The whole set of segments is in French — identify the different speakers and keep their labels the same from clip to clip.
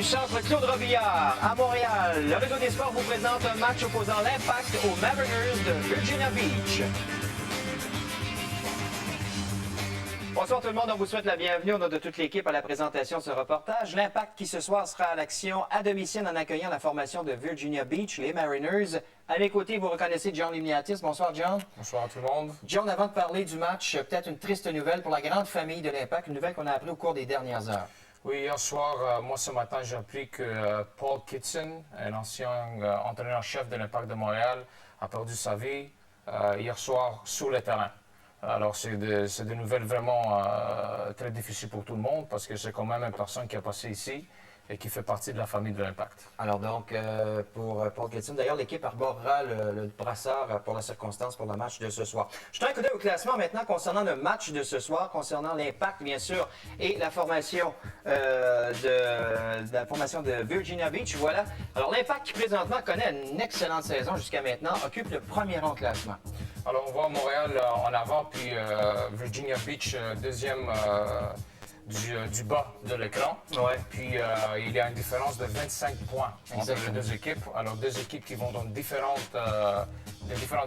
Speaker 1: centre Claude Robillard à Montréal. Le Réseau des sports vous présente un match opposant l'Impact aux Mariners de Virginia Beach. Bonsoir tout le monde, on vous souhaite la bienvenue au nom de toute l'équipe à la présentation de ce reportage. L'Impact qui ce soir sera à l'action à domicile en accueillant la formation de Virginia Beach, les Mariners. À mes côtés, vous reconnaissez John Limniatis. Bonsoir John.
Speaker 2: Bonsoir à tout le monde.
Speaker 1: John, avant de parler du match, peut-être une triste nouvelle pour la grande famille de l'Impact, une nouvelle qu'on a appris au cours des dernières heures.
Speaker 2: Oui, hier soir, moi ce matin, j'ai appris que Paul Kitson, un ancien entraîneur-chef de l'Impact de Montréal, a perdu sa vie hier soir sur le terrain. Alors, c'est des nouvelles vraiment très difficiles pour tout le monde parce que c'est quand même une personne qui a passé ici et qui fait partie de la famille de l'Impact.
Speaker 1: Alors donc, pour Paul Kitson, d'ailleurs, l'équipe arborera le brassard pour la circonstance pour le match de ce soir. Je te un coup d'œil au classement maintenant concernant le match de ce soir, concernant l'Impact, bien sûr, et la formation, de Virginia Beach. Voilà. Alors, l'Impact qui présentement connaît une excellente saison jusqu'à maintenant, occupe le premier rang au classement.
Speaker 2: Alors, on voit Montréal en avant, puis Virginia Beach deuxième du bas de l'écran.
Speaker 1: Ouais.
Speaker 2: Puis il y a une différence de 25 points entre les deux équipes. Alors, deux équipes qui vont dans différentes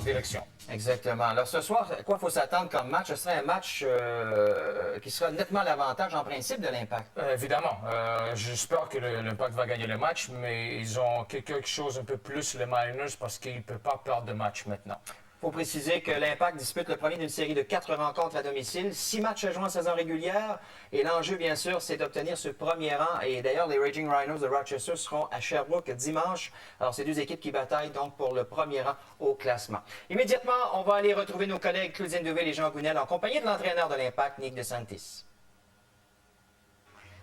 Speaker 2: directions.
Speaker 1: Exactement. Alors, ce soir, à quoi il faut s'attendre comme match? Ce serait un match qui sera nettement l'avantage en principe de l'Impact.
Speaker 2: Évidemment. J'espère que l'Impact va gagner le match, mais ils ont quelque chose un peu plus, les Mariners, parce qu'ils ne peuvent pas perdre de match maintenant.
Speaker 1: Il faut préciser que l'Impact dispute le premier d'une série de 4 rencontres à domicile, 6 matchs à jouer en saison régulière. Et l'enjeu, bien sûr, c'est d'obtenir ce premier rang. Et d'ailleurs, les Raging Rhinos de Rochester seront à Sherbrooke dimanche. Alors, c'est deux équipes qui bataillent donc pour le premier rang au classement. Immédiatement, on va aller retrouver nos collègues Claudine Deauville et Jean Gounel en compagnie de l'entraîneur de l'Impact, Nick DeSantis.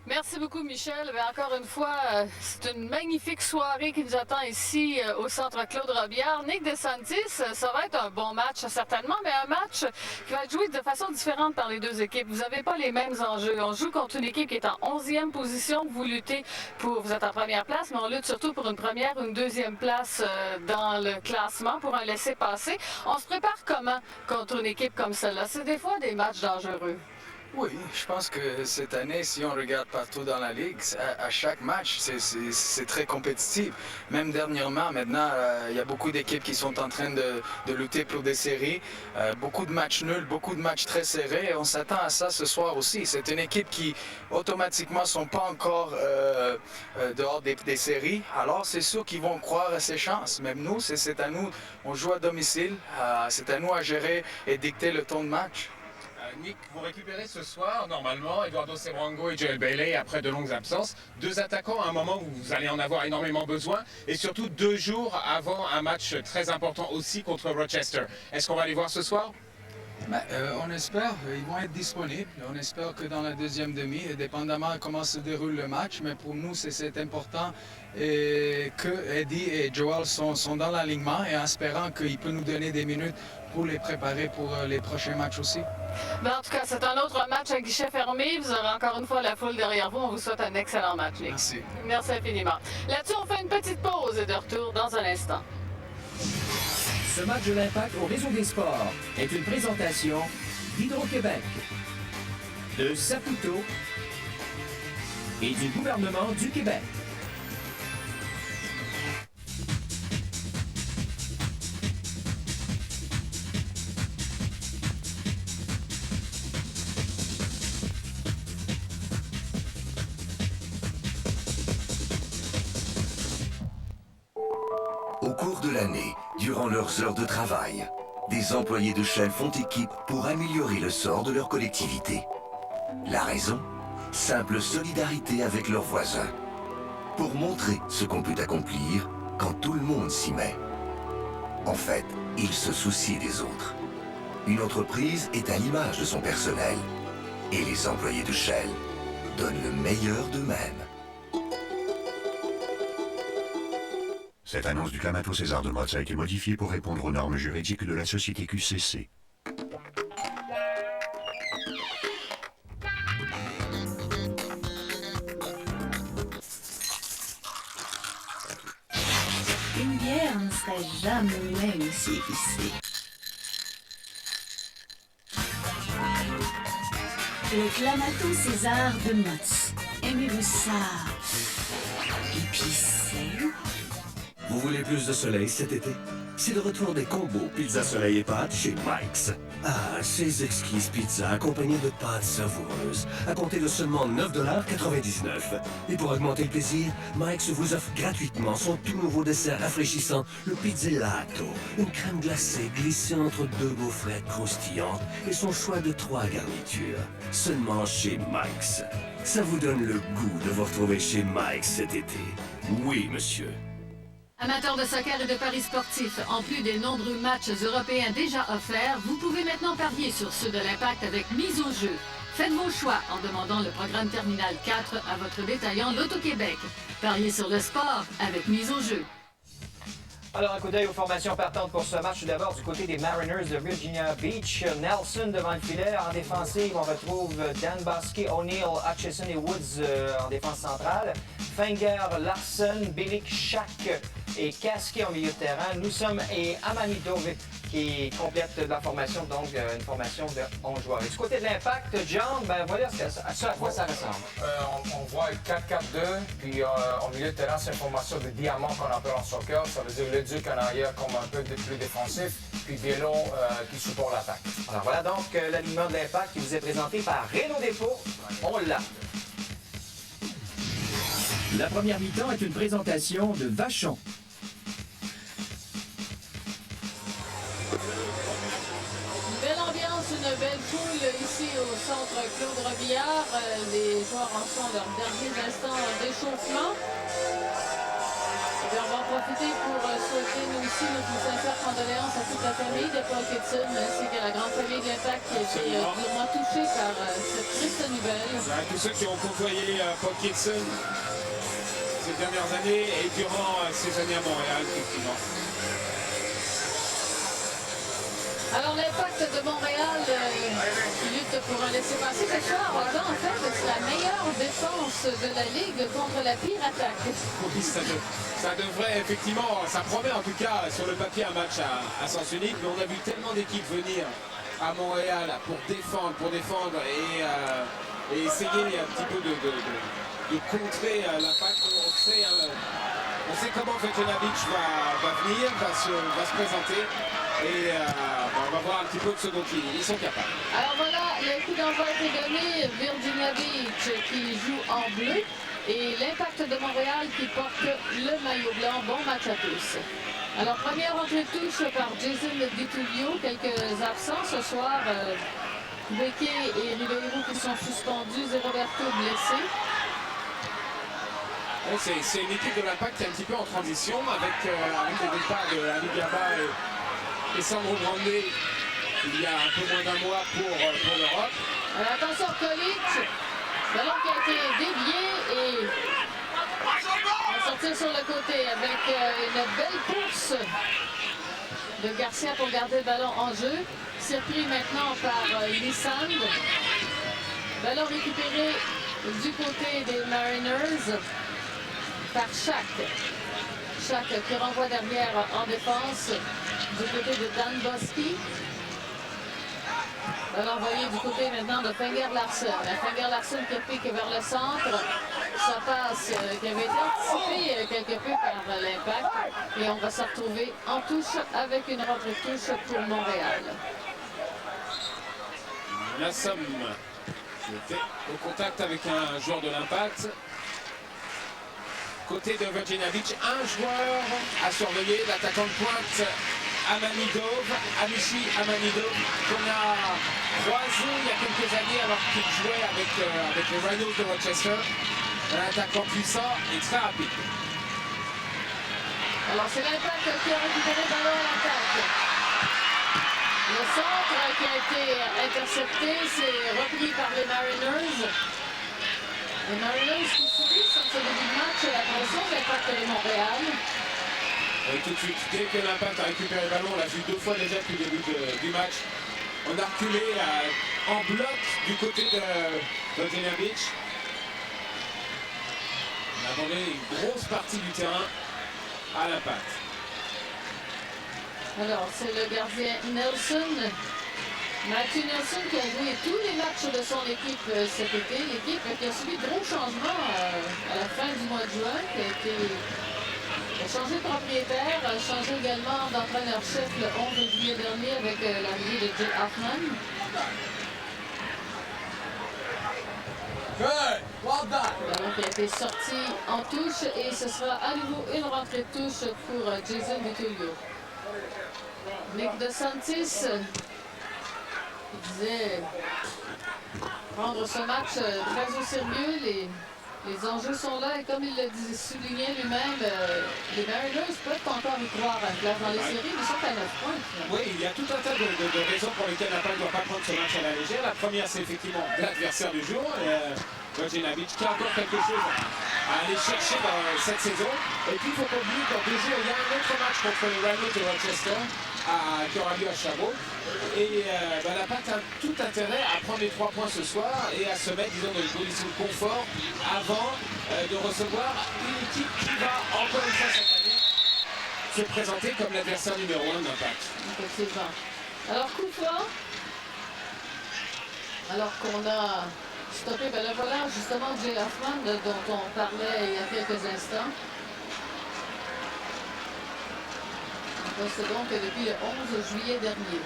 Speaker 3: Merci beaucoup, Michel. Bien, encore une fois, c'est une magnifique soirée qui nous attend ici au centre Claude Robillard. Nick DeSantis, ça va être un bon match, certainement, mais un match qui va être joué de façon différente par les deux équipes. Vous n'avez pas les mêmes enjeux. On joue contre une équipe qui est en 11e position. Vous luttez vous êtes en première place, mais on lutte surtout pour une première ou une deuxième place dans le classement pour un laisser-passer. On se prépare comment contre une équipe comme celle-là? C'est des fois des matchs dangereux.
Speaker 4: Oui, je pense que cette année, si on regarde partout dans la Ligue, à chaque match, c'est très compétitif. Même dernièrement, maintenant, il y a beaucoup d'équipes qui sont en train de lutter pour des séries. Beaucoup de matchs nuls, beaucoup de matchs très serrés. On s'attend à ça ce soir aussi. C'est une équipe qui, automatiquement, ne sont pas encore dehors des séries. Alors, c'est sûr qu'ils vont croire à ses chances. Même nous, c'est à nous. On joue à domicile. C'est à nous à gérer et dicter le ton de match.
Speaker 5: Nick, vous récupérez ce soir, normalement, Eduardo Sebrango et Joel Bailey après de longues absences. Deux attaquants à un moment où vous allez en avoir énormément besoin et surtout 2 jours avant un match très important aussi contre Rochester. Est-ce qu'on va les voir ce soir?
Speaker 4: On espère, ils vont être disponibles. On espère que dans la deuxième demi, dépendamment de comment se déroule le match, mais pour nous, c'est important et que Eddie et Joel sont dans l'alignement et en espérant qu'il peut nous donner des minutes pour les préparer pour les prochains matchs aussi.
Speaker 3: En tout cas, c'est un autre match à guichet fermé. Vous aurez encore une fois la foule derrière vous. On vous souhaite un excellent match, Nick.
Speaker 4: Merci.
Speaker 3: Merci infiniment. Là-dessus, on fait une petite pause et de retour dans un instant.
Speaker 6: Ce match de l'Impact au Réseau des sports est une présentation d'Hydro-Québec, de Saputo et du gouvernement du Québec.
Speaker 7: Au cours de l'année, durant leurs heures de travail, des employés de Shell font équipe pour améliorer le sort de leur collectivité. La raison? Simple solidarité avec leurs voisins. Pour montrer ce qu'on peut accomplir quand tout le monde s'y met. En fait, ils se soucient des autres. Une entreprise est à l'image de son personnel. Et les employés de Shell donnent le meilleur d'eux-mêmes.
Speaker 8: Cette annonce du Clamato César de Motz a été modifiée pour répondre aux normes juridiques de la société QCC.
Speaker 9: Une bière ne serait jamais aussi épicée. Le Clamato César de Motz. Aimez-vous ça? épicé.
Speaker 10: Vous voulez plus de soleil cet été? C'est le retour des combos pizza soleil et pâtes chez Mike's. Ah, ces exquises pizzas accompagnées de pâtes savoureuses, à compter de seulement 9,99 $. Et pour augmenter le plaisir, Mike's vous offre gratuitement son tout nouveau dessert rafraîchissant, le pizzellato. Une crème glacée glissée entre deux gaufrettes croustillantes et son choix de 3 garnitures. Seulement chez Mike's. Ça vous donne le goût de vous retrouver chez Mike's cet été. Oui, monsieur.
Speaker 11: Amateurs de soccer et de paris sportifs, en plus des nombreux matchs européens déjà offerts, vous pouvez maintenant parier sur ceux de l'Impact avec mise au jeu. Faites vos choix en demandant le programme Terminal 4 à votre détaillant Loto-Québec. Pariez sur le sport avec mise au jeu.
Speaker 1: Alors, un coup d'œil aux formations partantes pour ce match. Tout d'abord, du côté des Mariners de Virginia Beach, Nelson devant le filet. En défensive, on retrouve Dan Bosky, O'Neill, Hutchison et Woods en défense centrale. Fenger, Larson, Bilic, Shack et Kasky en milieu de terrain. Nous sommes et Amamidovic qui complète la formation, donc une formation de 11 joueurs. Et du côté de l'Impact, John, ben voilà à quoi ça ressemble.
Speaker 2: On voit 4-4-2, puis au milieu de terrain, c'est une formation de diamant qu'on appelle en soccer. Ça veut dire le Duc en arrière comme un peu plus défensif, puis Biello qui supporte l'attaque.
Speaker 1: Alors voilà donc l'alignement de l'Impact qui vous est présenté par Renault Dépôt. On l'a.
Speaker 6: La première mi-temps est une présentation de Vachon.
Speaker 3: Belle ambiance, une belle foule ici au centre Claude Robillard. Les joueurs en sont à leurs derniers instants d'échauffement. Et on va en profiter pour souhaiter nous aussi nos plus sincères condoléances à toute la famille de Paul Kitson ainsi qu'à la grande famille de l'Impact qui a été durement touchée par cette triste nouvelle.
Speaker 5: Tous ceux qui ont côtoyé Paul Kitson ces dernières années et durant ces années à Montréal, effectivement.
Speaker 3: Alors l'Impact de Montréal lutte pour un laissez-passer ce soir. En fait, c'est la meilleure défense de la Ligue contre la pire attaque.
Speaker 5: Oui, ça devrait effectivement, ça promet en tout cas sur le papier un match à sens unique, mais on a vu tellement d'équipes venir à Montréal pour défendre et essayer un petit peu de contrer l'Impact. On sait comment Virginia Beach va venir, va se présenter. Et on va voir un petit peu de ce dont ils sont capables.
Speaker 3: Alors voilà, le coup d'envoi a été donné. Virginia Beach qui joue en bleu et l'Impact de Montréal qui porte le maillot blanc. Bon match à tous. Alors première entrée de touche par Jason DiTullio. Quelques absents ce soir. Becké et Ribeiro qui sont suspendus. Et Roberto blessé.
Speaker 5: C'est une équipe de l'Impact qui est un petit peu en transition avec le départ de Ali Diaba et Sandro Grande il y a un peu moins d'un mois pour l'Europe.
Speaker 3: Alors attention Kolic, ballon qui a été dévié et on va sortir sur le côté avec une belle course de Garcia pour garder le ballon en jeu. Surpris maintenant par Lissand. Ballon récupéré du côté des Mariners par Shack. Shack qui renvoie derrière en défense du côté de Dan Bosky. Ballon envoyé du côté maintenant de Fenger Larson. Fenger Larson qui pique vers le centre. Ça passe qui avait été anticipé quelque peu par l'Impact. Et on va se retrouver en touche avec une rentrée de touche pour Montréal.
Speaker 5: La Somme était au contact avec un joueur de l'Impact. Côté de Virginia Beach, un joueur à surveiller, l'attaquant de pointe Amishi Amanidov, qu'on a croisé il y a quelques années alors qu'il jouait avec les Rhinos de Rochester. Un attaquant puissant et très rapide.
Speaker 3: Alors c'est l'Impact qui a récupéré le ballon à l'attaque. Le centre qui a été intercepté, c'est repris par les Mariners. Les Mariners qui subissent en ce début de match la pression de l'Impact de Montréal.
Speaker 5: Et tout de suite, dès que l'Impact a récupéré le ballon, on l'a vu 2 fois déjà depuis le début du match. On a reculé en bloc du côté de Virginia Beach. On a abandonné une grosse partie du terrain à l'Impact.
Speaker 3: Alors c'est le gardien Nelson Matthew Nelson qui a joué tous les matchs de son équipe cet été. L'équipe qui a subi de gros changements à la fin du mois de juin, qui a changé de propriétaire, a changé également d'entraîneur-chef le 11 juillet dernier avec l'arrivée de Jay Hoffman.
Speaker 12: Well done.
Speaker 3: Ballon qui a été sorti en touche et ce sera à nouveau une rentrée de touche pour Jason DeTullio. Nick DeSantis disait prendre ce match très au sérieux. Les enjeux sont là et comme il le soulignait lui-même, les Mariners peuvent encore y croire à place dans les séries, mais sont à 9 points.
Speaker 5: Oui, il y a tout un tas de raisons pour lesquelles Napa ne doit pas prendre ce match à la légère. La première, c'est effectivement l'adversaire du jour, Bogdanovic, qui a encore quelque chose à aller chercher dans cette saison. Et puis, il faut pas oublier que dans 2 jours, il y a un autre match contre les Rhinos de Rochester qui aura lieu à Sherbrooke. Et Napa a tout intérêt à prendre les 3 points ce soir et à se mettre, disons, dans une position de confort avant de recevoir une équipe qui va, encore une fois cette année, se présenter comme l'adversaire numéro 1 de l'Impact.
Speaker 3: Effectivement. Alors, coup franc. Alors qu'on a stoppé, ben le voilà justement Jay Hoffman dont on parlait il y a quelques instants. C'est donc depuis le 11 juillet dernier.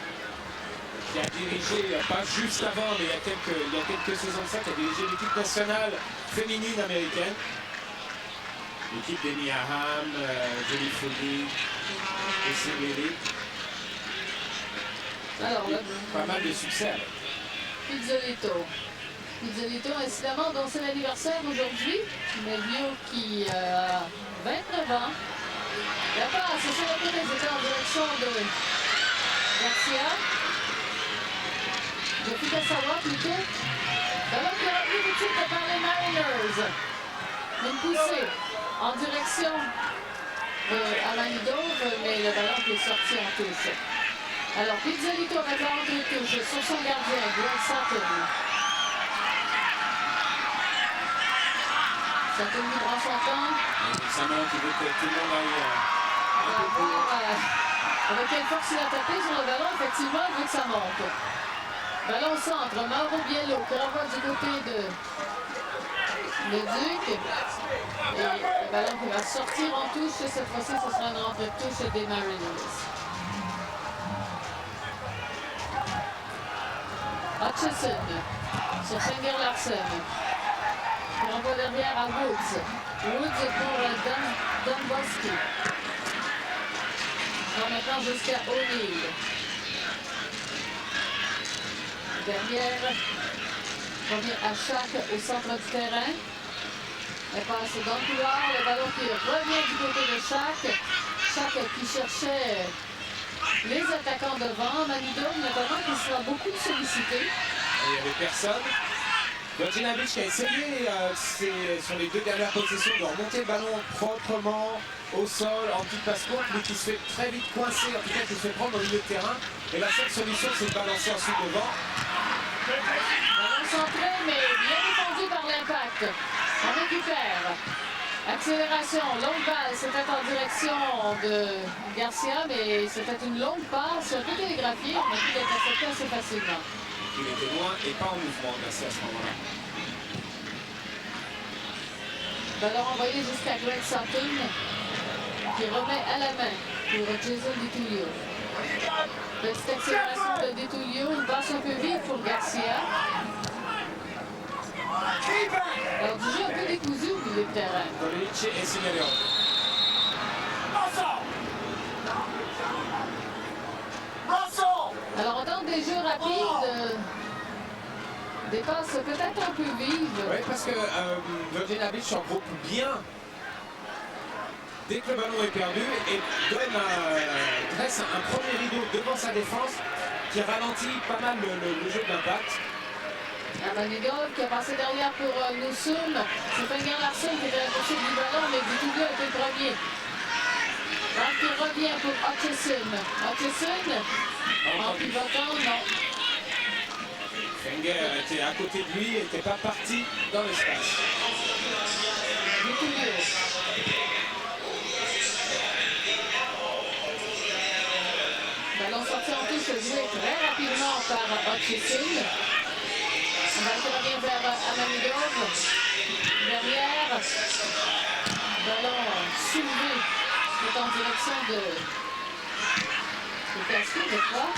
Speaker 5: Qui a dirigé, pas juste avant, mais il y a quelques saisons de ça, qui a dirigé l'équipe nationale féminine américaine. L'équipe d'Amy Aham, Julie Foudy, et Sylvie.
Speaker 3: Alors là,
Speaker 5: pas mal de succès.
Speaker 3: Pizzolito. Pizzolito, incidemment, dont c'est l'anniversaire aujourd'hui. Melvio qui a 29 ans. La passe sur le côté, c'était en direction de Garcia. De Fukasawa plutôt. Ballon qui est repris tout de suite par les Mariners. Une poussée en direction à Manidov, mais le ballon qui est sorti en touche. Alors Pizzolito avec la rentrée de touche sur son gardien, Greg Sutton. Sutton qui prend son temps.
Speaker 5: Récemment, qui veut que tout le monde aille un peu plus.
Speaker 3: Avec quelle force il a tapé sur le ballon, effectivement, il veut que ça monte. Ballon au centre, Mauro Biello qui renvoie du côté de Duc. Et le ballon qui va sortir en touche, cette fois-ci, ce sera une rentrée de touche des Mariners. Hutchison sur Finger Larsen. Il renvoie derrière à Woods. Woods pour Domboski. Maintenant jusqu'à O'Neill. Derrière, revient à Shaq au centre du terrain. Elle passe dans le couloir, le ballon qui revient du côté de Shaq. Shaq qui cherchait les attaquants devant. Manidov notamment qui sera beaucoup sollicité.
Speaker 5: Il n'y avait personne. Bogdanovic qui a essayé sur les 2 dernières possessions de remonter le ballon proprement au sol en petite passe courte, mais qui se fait très vite coincer, en tout cas qui se fait prendre au milieu de terrain. Et la seule solution, c'est de balancer ensuite devant.
Speaker 3: Ballon centré, mais bien défendu par l'Impact. On récupère. Accélération, longue balle, c'était en direction de Garcia, mais c'était une longue passe, un peu télégraphiée, on a pu l'intercepter assez facilement.
Speaker 5: Il était loin et pas en mouvement, Garcia, à ce moment-là.
Speaker 3: Ballon envoyé jusqu'à Greg Sutton, qui remet à la main pour Jason DeTullio. Petite accélération de DeTullio, une passe un peu vive pour Garcia. Alors du jeu un peu décousu au milieu de terrain.
Speaker 5: Golic et Signalion.
Speaker 3: Alors on tente des jeux rapides, des passes peut-être un peu vives.
Speaker 5: Oui, parce que Bogdanovic regroupe bien dès que le ballon est perdu et dresse un premier rideau devant sa défense qui ralentit pas mal le jeu de l'Impact.
Speaker 3: Manidov qui a passé derrière pour Nusum. C'est Finger Larsen qui était à la poursuite du ballon, mais DeTullio a été le premier. Donc il revient pour Hutchison. Hutchison, en pivotant, non.
Speaker 5: Finger était à côté de lui, n'était pas parti dans l'espace.
Speaker 3: DeTullio. Ballon sorti en touche, joué très rapidement par Hutchison. On va revenir vers Amamidov. Derrière. Ballon soulevé. C'est en direction de Casquet, je crois.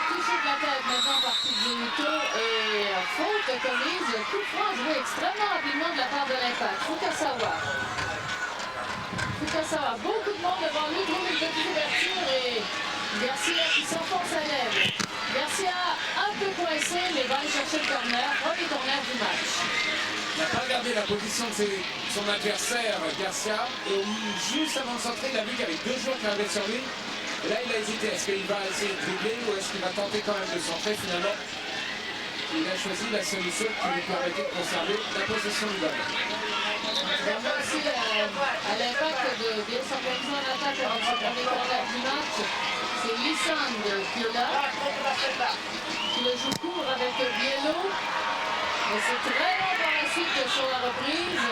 Speaker 3: Touché de la tête maintenant par Tijuito et faute commise. Coup franc joué extrêmement rapidement de la part de l'Impact. Fukasawa. Beaucoup de monde devant lui, trouve une petite ouverture et Garcia qui s'enfonce à l'aile. Garcia un peu coincé, mais va aller chercher le corner. Premier corner du match.
Speaker 5: Il n'a pas regardé la position de son adversaire, Garcia. Et juste avant de centrer, il a vu qu'il y avait deux joueurs qui arrivaient sur lui. Et là, il a hésité. Est-ce qu'il va essayer de dribbler ou est-ce qu'il va tenter quand même de centrer? Finalement, il a choisi la solution qui lui permettait de conserver la possession du ballon.
Speaker 3: Vraiment aussi à l'impact de bien s'organiser en attaque avec ce premier corner du match. C'est Lissand qui est là, qui le joue court avec Biello. Et c'est très bon par la suite sur la reprise.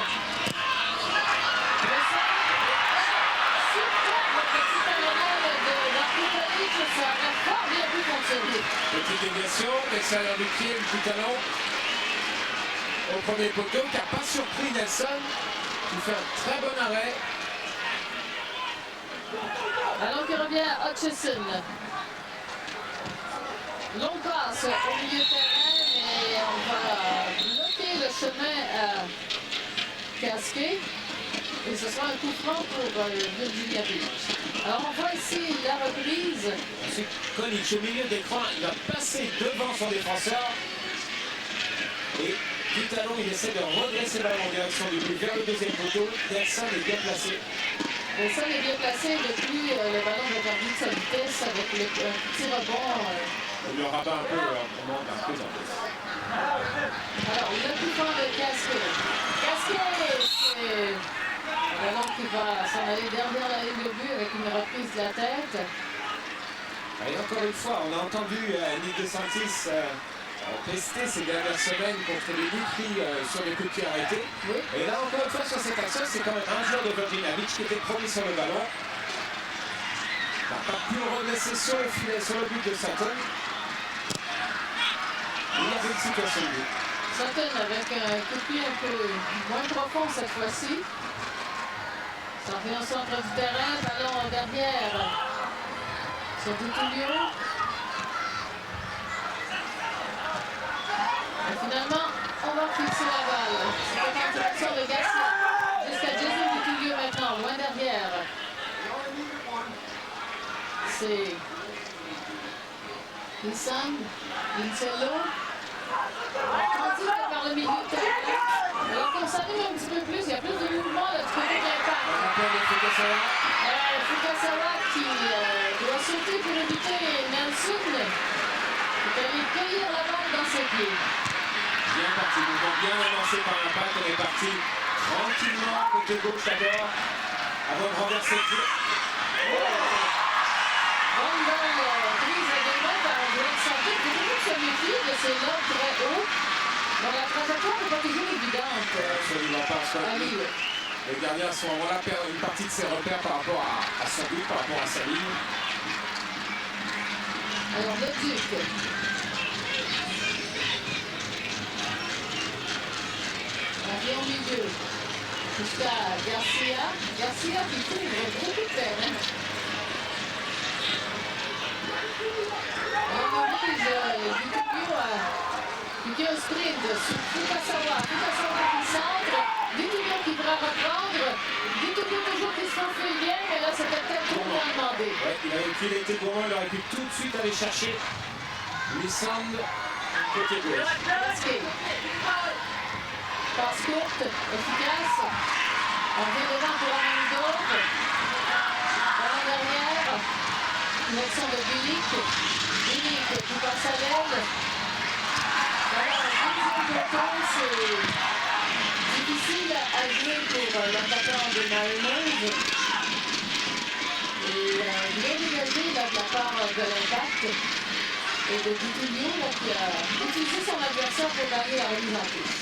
Speaker 3: Ça a fort bien pu fonctionner.
Speaker 5: Petite déviation, l'extérieur du pied, le coup talon au premier poteau, qui n'a pas surpris Nelson, qui fait un très bon arrêt.
Speaker 3: Alors qu'il revient à Hutchison. Longue passe au milieu de terrain, mais on va bloquer le chemin à Casquet. Et ce sera un coup franc pour Virginia Beach. Alors on voit ici la reprise.
Speaker 5: Ensuite, Kolic au milieu d'écran, il va passer devant son défenseur. Et du talon, il essaie de redresser le ballon en direction du but vers le deuxième poteau. Nelson est bien placé.
Speaker 3: Nelson est bien placé depuis le ballon a perdu de sa vitesse avec le petit rebond.
Speaker 5: On le rabat un peu, on manque un peu en plus.
Speaker 3: Alors le coup franc de Casquet. Casquet, c'est un ballon qui va s'en aller derrière la ligne de but avec une reprise de la tête.
Speaker 5: Et encore une fois, on a entendu Nick DeSantis pester ces dernières semaines contre les buts pris sur les coups de pied arrêtés.
Speaker 3: Oui.
Speaker 5: Et là, encore une fois, sur cette action, c'est quand même un joueur de Virginia Beach qui était promis sur le ballon. Il n'a pas pu le redresser sur le filet, sur le but de Sutton. Il y avait une situation de but.
Speaker 3: Sutton avec un coup de pied un peu moins profond cette fois-ci. Ça fait au centre du terrain, ballon derrière sur Tutulio. Et finalement, on va fixer la balle. C'est en direction de Garcia. Jusqu'à Jason Tutulio maintenant, loin derrière. C'est Lissand, Lincello. Transite par le milieu de terrain. Alors qu'on s'arrive un petit peu plus, il y a plus de mouvement là, du côté de l'Impact.
Speaker 5: On appelle Fukasawa.
Speaker 3: Fukasawa qui doit sauter pour éviter Nelson, qui est allé cueillir la balle dans ses pieds.
Speaker 5: Bien parti, mouvement bien avancé par l'Impact. On est parti tranquillement côté gauche d'abord, avant de renverser le jeu.
Speaker 3: Bonne balle prise à deux mains par un joueur de santé qui toujours se méfie de ces lobes très hauts. Dans la trajectoire n'est pas toujours évidente.
Speaker 5: Absolument pas.
Speaker 3: Ali, oui.
Speaker 5: Le gardien à ce moment-là perd une partie de ses repères par rapport à son but, par rapport à sa ligne.
Speaker 3: Alors le Duc. On vient au milieu. Jusqu'à Garcia. Garcia qui couvre beaucoup de terrain. Alors on vise Vitulio a un sprint sur Fukasawa. Fukasawa qui centre. Vitulio qui pourra reprendre. Vitulio toujours qui se faufile bien, mais là c'était peut-être trop bien demandé.
Speaker 5: Ouais, il a été gourmand, il aurait pu tout de suite aller chercher Lissand côté gauche.
Speaker 3: Casquet. Passe courte, efficace. On vient devant pour Amamidov. Ballon derrière. Une action de Bilic. Bilic qui passe à l'aile. Alors, c'est difficile à jouer pour l'attaquant de Mariners. Et bien dégagé là, de la part de l'Impact. Et de Tutulio qui a utilisé son adversaire pour gagner la remise en touche.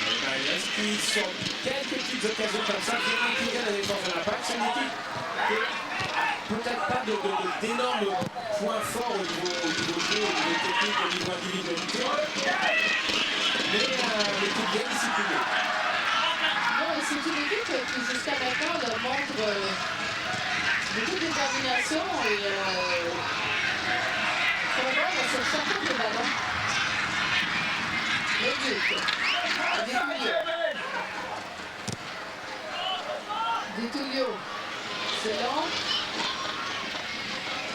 Speaker 5: Les Mariners qui, sur quelques petites occasions comme ça, viennent intégrer la défense de l'Impact. C'est une équipe qui n'a peut-être pas d'énormes points forts au niveau technique au niveau individualité, mais l'équipe bien disciplinée.
Speaker 3: Non, et c'est une équipe qui jusqu'à maintenant montre beaucoup de détermination et combat sur chacun des ballons. Le Duc, Detullio, c'est long.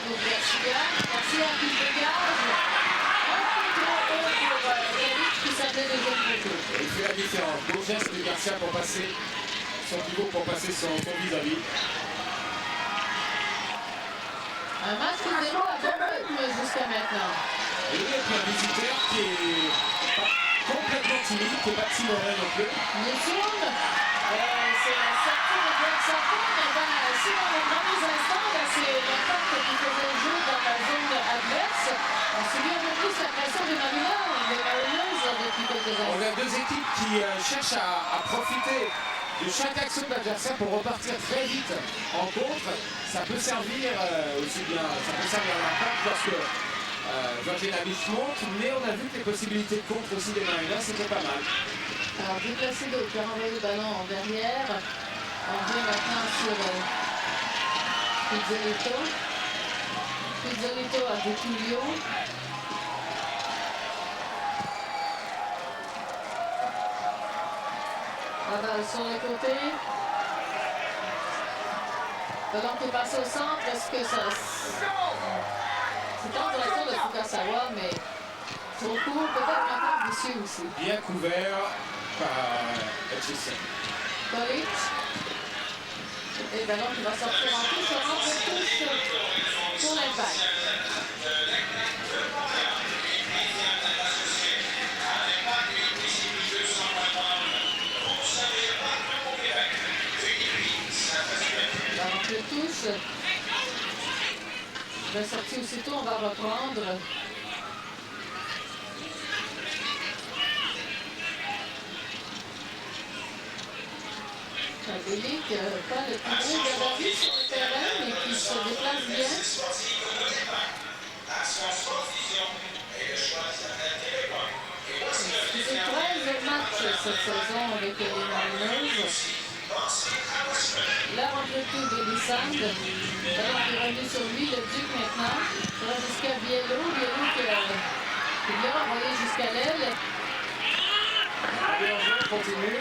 Speaker 3: Pour Garcia qui dégage. Un peu trop haut pour Eric qui s'appelait le jeune poteau.
Speaker 5: Il fait la différence. Beau geste de Garcia pour passer son pivot, pour passer son vis-à-vis.
Speaker 3: Un match qui déroule à bon rythme jusqu'à maintenant.
Speaker 5: Et il y a un visiteur qui est pas complètement timide, qui n'est pas timoré non plus.
Speaker 3: Newton, c'est la sortie de Greg Sarko, mais si dans les premiers instants, c'est l'impact qui faisait le jeu dans la zone adverse. On subit un peu plus la pression des Mariners depuis quelques années.
Speaker 5: On a deux équipes qui cherchent à profiter de chaque action de l'adversaire pour repartir très vite en contre. Ça peut servir aussi bien, ça peut servir à l'impact lorsque Virgin Beach monte, mais on a vu que les possibilités de contre aussi des Mariners, c'était pas mal.
Speaker 3: Alors, Duplacido qui a renvoyé le ballon en derrière. On vient maintenant sur Pizzolito. Pizzolito à Detullio. La balle sur le côté. Ballon qui passe au centre. Est-ce que ça... C'est en direction de Fukasawa, mais trop court, peut-être un peu vicieux aussi.
Speaker 5: Bien couvert par Hutchison.
Speaker 3: College. Et ballon qui va sortir en touche, on rentre de touche pour l'impact. Ballon de touche. Il va sortir aussitôt, on va reprendre. Bélic, pas le plus gros gabarit sur le terrain, mais qui se déplace bien. C'est 13 matchs cette saison avec les Mariners. La rentrée de Lissand. Alors, il est revenu sur lui, le Duc maintenant. Ça va jusqu'à Biello. Biello qui l'a envoyé jusqu'à l'aile.
Speaker 5: Biello continue.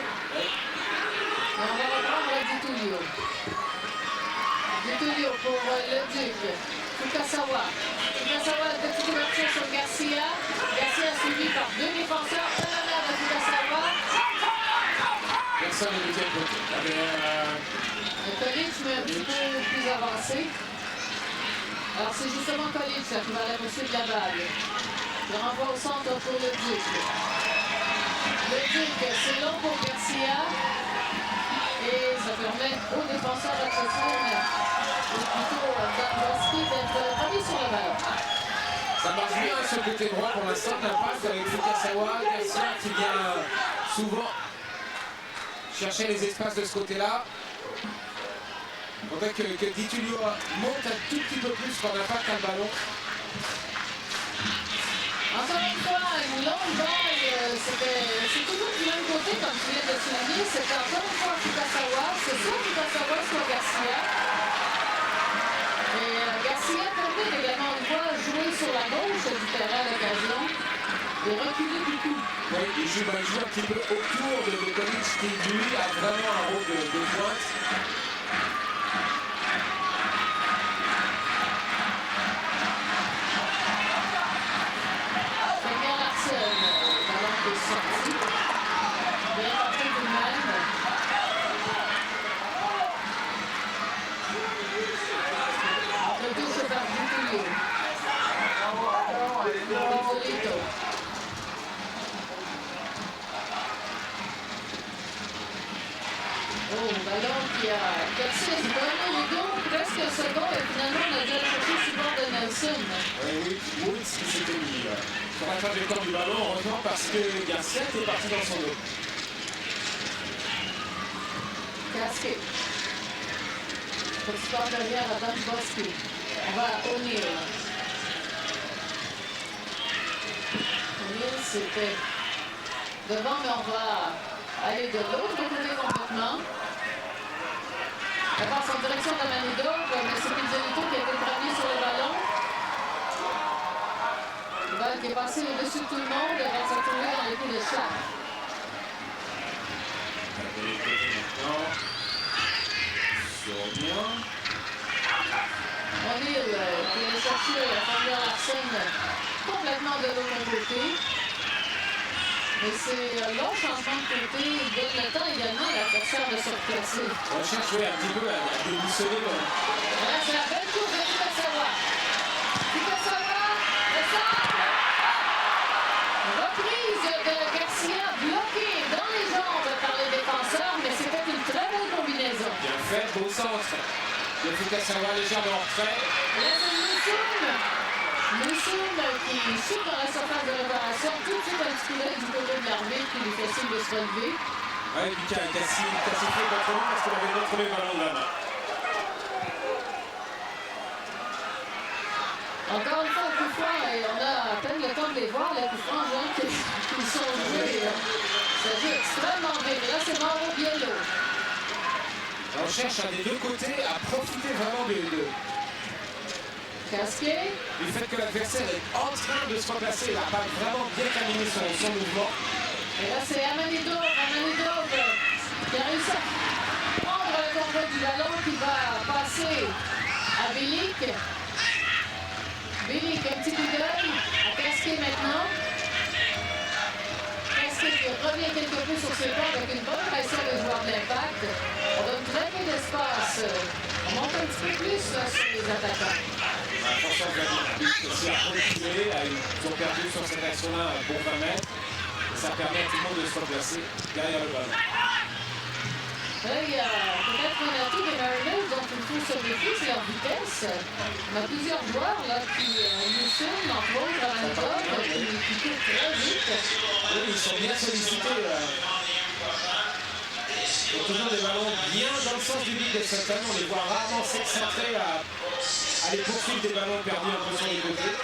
Speaker 3: Et on va reprendre Detullio. Detullio pour le Duc. Fukasawa. Fukasawa, petite ouverture sur Garcia. Garcia suivi par deux défenseurs. De la main de Fukasawa.
Speaker 5: Personne ne deuxième côté.
Speaker 3: Le College mais un petit peu plus avancé. Alors c'est justement College qui va aller poursuivre la balle. Le renvoi au centre pour le Duc. Le Duc, c'est long pour Garcia. Et ça permet aux défenseurs de ou plutôt d'Androwski d'être remis sur le ballon.
Speaker 5: Ça marche bien sur le côté droit pour l'instant, l'impact avec Fukasawa, Garcia qui vient souvent chercher les espaces de ce côté-là. On voit que Detullio monte un tout petit peu plus quand l'impact a le ballon.
Speaker 3: Encore une fois, une longue balle, c'est toujours du même côté comme tu viens de souligner. C'est encore une fois Fukasawa, c'est soit Fukasawa, soit Garcia. Et Garcia permet également, on le voit, jouer sur la gauche du terrain à l'occasion et reculer du coup.
Speaker 5: Oui, il joue un petit peu autour de College qui lui a vraiment un rôle de pointe.
Speaker 3: Sorti. Bien porté du même. Le touche par Detullio. Pizzolito. Oh, ballon qui a cassé le ballon les dos, presque un second, et finalement on a dû aller chercher sur le bord de Nelson.
Speaker 5: Oui, Woods qui s'était mis sur la trajectoire du ballon, heureusement parce que Garcia était parti dans son dos.
Speaker 3: Casqué. Petit part derrière à Dombrowski. On va à O'Neill. Mills, c'était devant, mais on va aller de l'autre côté complètement. Elle passe en direction de Manidov, mais c'est Pizzolito qui a été premier sur le ballon. Le ballon qui est passé au-dessus de tout le monde, elle va se retrouver dans les pieds de Shaq. O'Neill qui est chercher Fabien Larsen complètement de l'autre côté. Mais c'est long changement de côté, donne le temps également à l'adversaire de se replacer.
Speaker 5: On cherche un petit peu à déboussoler.
Speaker 3: Voilà, c'est la belle course de Fukasawa. Fukasawa, le centre. Reprise de Garcia, bloquée dans les jambes par les défenseurs, mais c'était une très belle combinaison.
Speaker 5: Bien fait, beau centre. De Fukasawa légèrement en retrait.
Speaker 3: Là, c'est Moussoum qui saute dans la surface de réparation, tout de suite un petit coup d'œil du côté de l'arbitre qui lui fait signe de se relever.
Speaker 5: Oui, puis qui a sifflé contre lui parce qu'il avait retrouvé le ballon de la main.
Speaker 3: Encore une fois, au coup franc, et on a à peine le temps de les voir, les coups francs, genre, qui sont joués. Ça joue extrêmement bien. Là, c'est Mauro Biello.
Speaker 5: On cherche des deux côtés à profiter vraiment
Speaker 3: Casquet.
Speaker 5: du fait que l'adversaire est en train de se replacer. Il n'a pas vraiment bien terminé son mouvement.
Speaker 3: Et là, c'est Amanidov qui a réussi à prendre le contrôle du ballon, qui va passer à Bilic. Bilic, un petit coup d'œil à Casquet maintenant. Casquet qui revient quelque peu sur ses pas avec une bonne pression des joueurs de l'Impact. On donne très peu d'espace. On monte un petit peu plus là, sur les attaquants.
Speaker 5: Attention, Vladimir aussi à reculer. Ils ont perdu sur cette action-là un bon 20 mètres. Et ça permet à tout le monde de se replacer derrière le ballon.
Speaker 3: Là, il y a peut-être un atout des Mariners dont il faut se méfier, c'est leur vitesse. On a plusieurs joueurs là, qui nous filment, entre autres, à Manitoba, qui courent très vite.
Speaker 5: Oui, ils sont bien sollicités. Ils ont toujours des ballons bien dans le sens du but de cette année. On les voit rarement s'excentrer à aller poursuivre des ballons perdus un peu sur les côtés.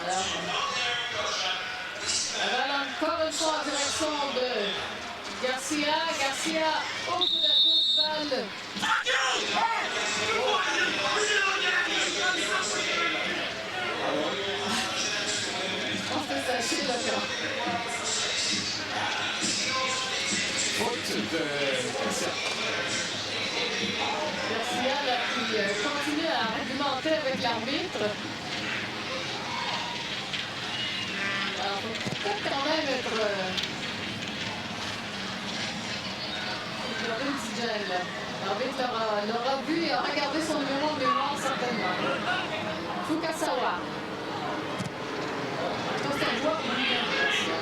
Speaker 3: Alors, la balle encore une fois en direction de Garcia. Garcia au bout d'un coup de balle. Je pense que c'est assez le camp.
Speaker 5: Faute de Garcia.
Speaker 3: Garcia là, qui continue à argumenter avec l'arbitre. Alors, il faut peut-être quand même être... Il y aura une petite gêne, là. L'arbitre l'aura vu et aura gardé son numéro en mémoire, certainement. Fukasawa. C'est un joueur brillant, Garcia.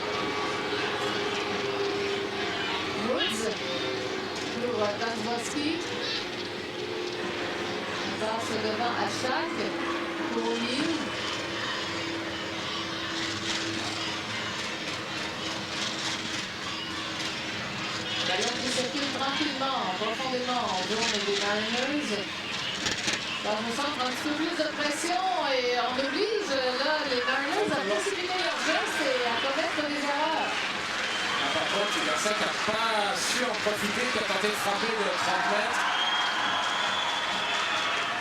Speaker 3: Woods pour Tazowski. Passe devant à Shaq pour O'Neill. Ballon qui circule tranquillement, profondément en zone des Mariners. Dans le centre, un petit peu plus de pression et on oblige là, les Mariners à précipiter leurs gestes et à commettre des erreurs.
Speaker 5: Par contre, c'est Garcia qui n'a pas su en profiter, qui a tenté de frapper de 30 mètres.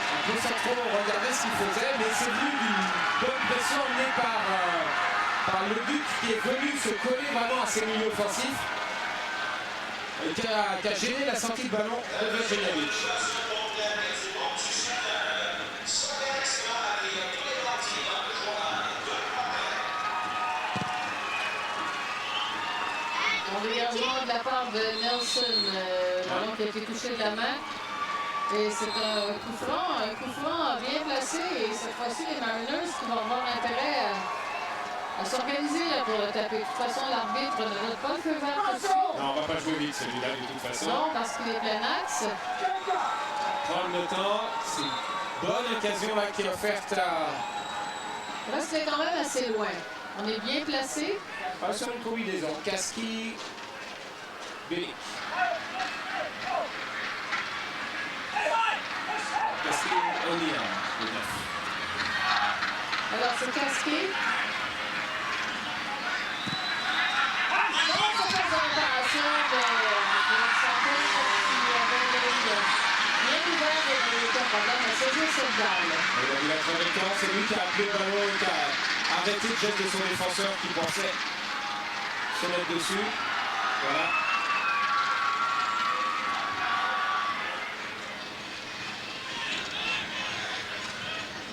Speaker 5: Un peu sans trop regarder ce qu'il faisait, mais c'est venu d'une bonne pression menée par le Duc qui est venu se coller vraiment à ses milieux offensifs. Et qui a gêné la sortie de ballon de Vojinovic.
Speaker 3: Bon dégagement de la part de Nelson, ballon qui a été touché de la main. Et c'est un coup franc bien placé. Et cette fois-ci, les Mariners qui vont avoir intérêt à s'organiser pour le taper. De toute façon, l'arbitre ne donne pas le feu vert tout de suite.
Speaker 5: Non, on va pas jouer vite celui-là de toute façon.
Speaker 3: Non, parce qu'il est plein axe.
Speaker 5: Prendre le temps, c'est une bonne occasion là qui est offerte à...
Speaker 3: Là, c'est quand même assez loin. On est bien placé.
Speaker 5: Pas sur une combinaison. Kaski, Bilic. Kaski O'Neill, le 9.
Speaker 3: Alors, c'est Casquet.
Speaker 5: Il a vu la trajectoire, c'est lui qui a appelé le ballon et qui a arrêté le geste de son défenseur qui pensait se mettre dessus. Voilà.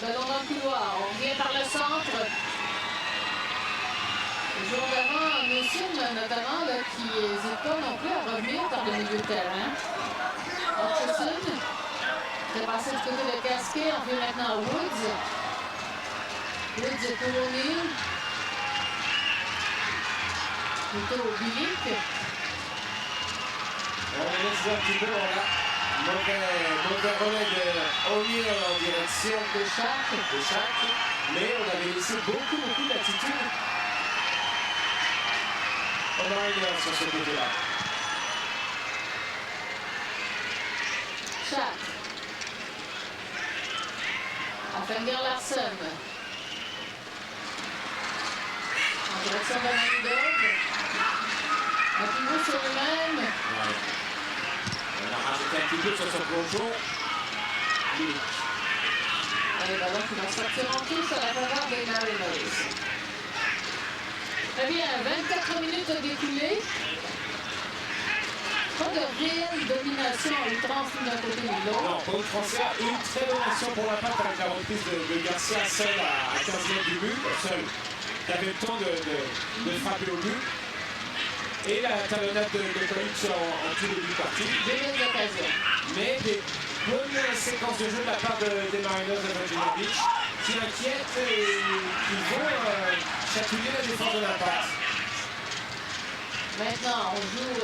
Speaker 3: Ballon dans le couloir, on revient par le centre. Le jour d'avant, Nussim, notamment, là, qui n'hésite pas non plus à revenir par le milieu de terrain. Hutchison, qui est passé du côté de Casquet, on revient maintenant à Woods. Woods pour O'Neill. Plutôt au Bilic.
Speaker 5: On laisse un petit peu, voilà. Mauvais relais de O'Neill en direction de chaque. Mais on avait laissé beaucoup d'attitude. On a rien sur ce côté-là.
Speaker 3: Chac. À Fenger Larsen. En direction de Manidov. Un pivot sur lui-même.
Speaker 5: Ouais. On a rajouté un petit peu sur son plongeon.
Speaker 3: Et le ballon qui va sortir en touche à la faveur des Mariners. Très bien, 24 minutes à découler. Pas de réelle domination à outrance d'un côté ni de l'autre.
Speaker 5: Non, pas outrancière. Une très bonne action pour la patte avec la reprise de Garcia seul à 15 mètres du but. Seul. Il avait le temps de frapper au but. Et la talonnade de Collins en tout début de partie.
Speaker 3: Des belles occasions.
Speaker 5: Mais des bonnes séquences de jeu de la part des Mariners de Virginia Beach qui inquiètent et qui vont chatouiller la défense de l'impact.
Speaker 3: Maintenant, on joue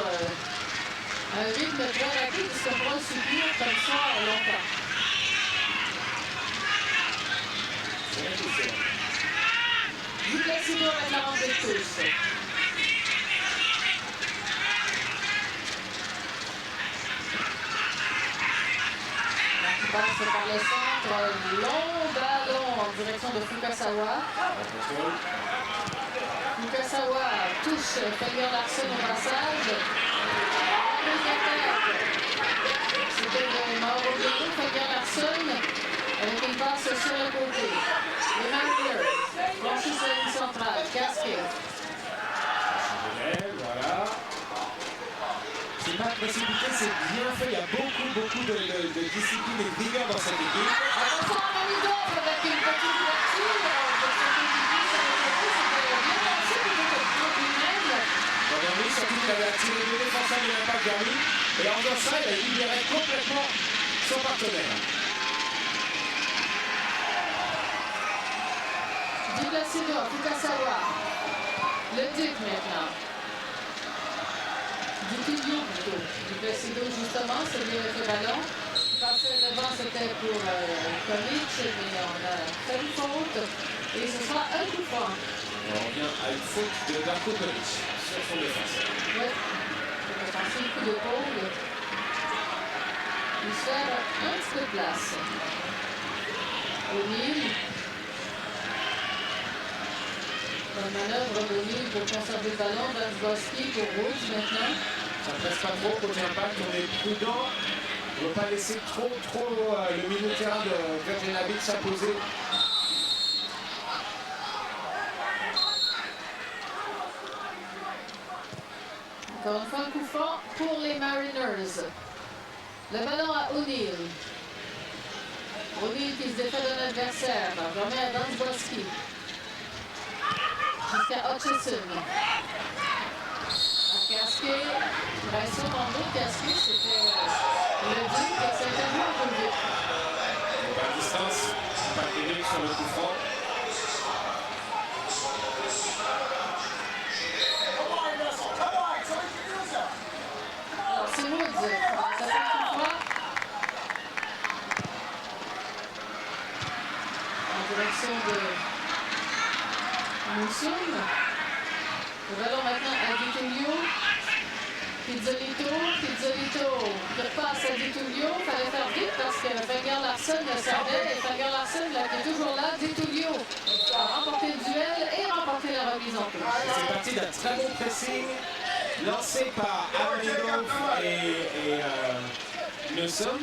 Speaker 3: un rythme très rapide qui se pourra subir comme ça longtemps.
Speaker 5: C'est vrai que c'est vrai.
Speaker 3: Du Placido avec la rentrée de tous. Passe par le centre, long ballon en direction de Fukasawa. Fukasawa touche Fenger Larsen au passage. C'était de Mauro Bianco, Fenger Larsen avec une passe sur le côté. Les Mariners franchissent la ligne centrale. Casquet.
Speaker 5: Voilà. C'est pas précipité, c'est bien fait. Il y a beaucoup de discipline et de rigueur dans cette équipe.
Speaker 3: Attention à Manidov avec une petite ouverture. C'était bien lancé plutôt que le lui-même.
Speaker 5: Verny, surtout qu'il avait attiré deux défenseurs de l'impact vers lui. Et en faisant ça, il a libéré complètement son partenaire.
Speaker 3: Di Placido, Fukasawa. Le Duc maintenant. Du Tilio plutôt. Du Placido justement, c'est lui avec le ballon. Passer devant, c'était pour Kovic, mais on a fait une faute. Et ce sera un coup franc.
Speaker 5: On revient à une faute de Darko Kovic sur son défenseur.
Speaker 3: Oui, c'est un petit coup d'épaule. Il se fait un petit peu de place. O'Neill. Bonne manœuvre d'O'Neill pour conserver le ballon. Dansboski pour Woods maintenant.
Speaker 5: Ça ne presse pas trop côté impact, on est prudent. On ne veut pas laisser trop le milieu de terrain de Virginia Beach s'imposer.
Speaker 3: Encore une fois, un coup franc pour les Mariners. Le ballon à O'Neill. O'Neill qui se défait d'un adversaire. Remet à Dansboski. Jusqu'à Hutchison. Casquet. Pression dans le dos de Casquet, c'était le Duc qui s'est intervenu un peu vite.
Speaker 5: Donc à distance, pas terrible sur le coup franc.
Speaker 3: Alors c'est Woods. Ça fait un coup franc. En direction de Moussoum. Le ballon maintenant à Di Tullio. Pizzolito qui repasse à Di Tullio. Il fallait faire vite parce que Fenger Larsen
Speaker 11: personne ne savait. Et Fabien Larsen, là, qui est toujours là, Di Tullio a remporté le duel et remporté la remise en touche.
Speaker 5: C'est parti d'un très bon pressing lancé par Aaron et Newsom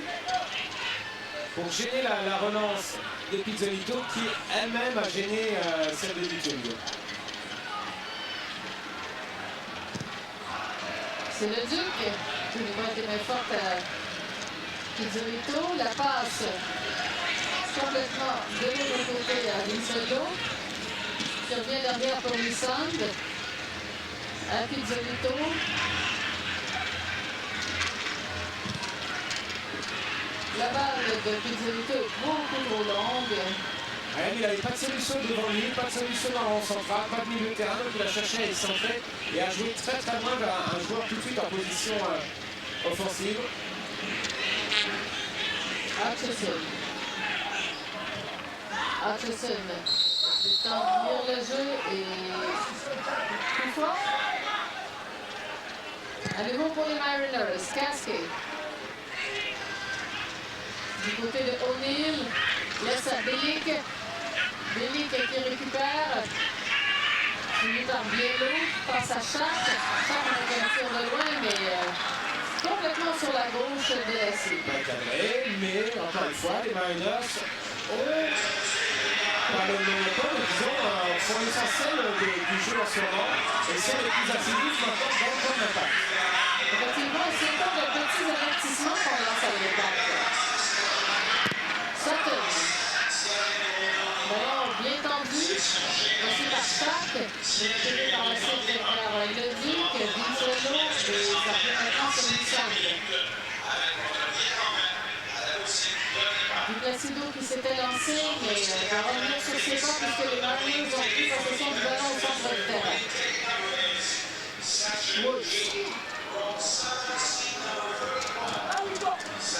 Speaker 5: pour gêner la relance de Pizzolito qui elle-même a gêné celle de Di Tullio.
Speaker 11: C'est le Duc qui lui voit des mains fortes à Pizzolito. La passe complètement de l'autre côté à Vincelo qui revient derrière pour Lissand à Pizzolito. La balle de Pizzolito est beaucoup trop longue.
Speaker 5: Il n'avait pas de solution devant lui, pas de solution dans le rond central, pas de milieu de terrain, donc il a cherché à excentrer et à jouer très très loin vers un joueur tout de suite en position offensive.
Speaker 11: Hutchison. Hutchison. Le temps de lire le jeu et plus fort. À nouveau pour les Mariners. Casquet. Du côté de O'Neill. Laisse à Belic. Belic qui récupère. Suivi par Biello. Passe à Schacht. Schacht avec un tir de loin, mais complètement sur la gauche de SC.
Speaker 5: Pas cadré, mais encore une fois, les Mariners ont pas le monopole, disons, sont l'essentiel du jeu en ce moment et sont les plus assidus maintenant dans le point d'impact.
Speaker 11: Effectivement, c'est pas de petits avertissements qu'on lance à l'impact. Sutton. Ballon bien tendu. Reçu par Schacht. Récupéré par la suite par le Duc, Vincelo et ça peut maintenant sur Lissand. Di Placido qui s'était lancé, mais va revenir sur ses pas puisque les Mariners ont pris possession du ballon au centre de terrain. Woods.